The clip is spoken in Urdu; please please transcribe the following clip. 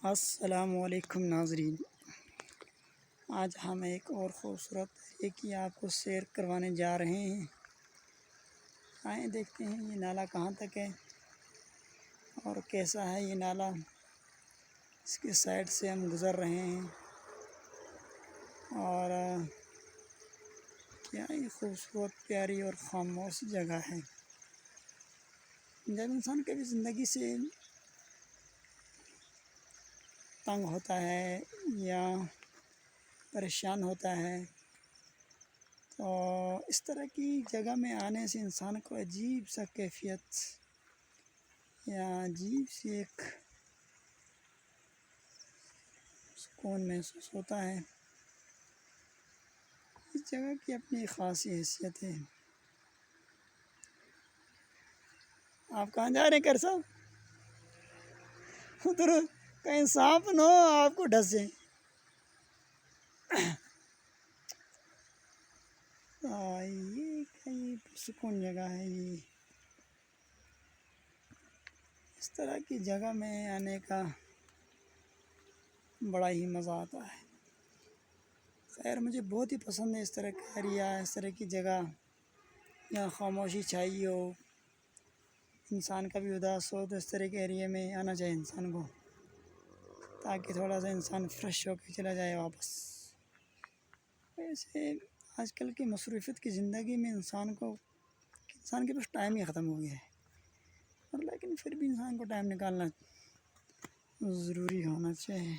السلام علیکم ناظرین، آج ہم ایک اور خوبصورت ایریا کی آپ کو سیر کروانے جا رہے ہیں۔ آئیں دیکھتے ہیں یہ نالا کہاں تک ہے اور کیسا ہے یہ نالا۔ اس کے سائڈ سے ہم گزر رہے ہیں اور کیا یہ خوبصورت پیاری اور خاموش جگہ ہے۔ جب انسان کبھی زندگی سے تنگ ہوتا ہے یا پریشان ہوتا ہے تو اس طرح کی جگہ میں آنے سے انسان کو عجیب سا کیفیت یا عجیب سی ایک سکون محسوس ہوتا ہے۔ اس جگہ کی اپنی خاصی حیثیت ہے۔ آپ کہاں جا رہے ہیں کرسا؟ ادھر کہیں سانپ نہ ہو آپ کو ڈسے۔ یہ کہیں سکون جگہ ہے۔ یہ اس طرح کی جگہ میں آنے کا بڑا ہی مزہ آتا ہے۔ خیر مجھے بہت ہی پسند ہے اس طرح کا ایریا، اس طرح کی جگہ جہاں خاموشی چھائی ہو، انسان کا بھی اداس ہو تو اس طرح کے ایریے میں آنا چاہیے انسان کو، تاکہ تھوڑا سا انسان فریش ہو کے چلا جائے واپس۔ ویسے آج کل کی مصروفیت کی زندگی میں انسان کے پاس ٹائم ہی ختم ہو گیا ہے، اور لیکن پھر بھی انسان کو ٹائم نکالنا ضروری ہونا چاہیے۔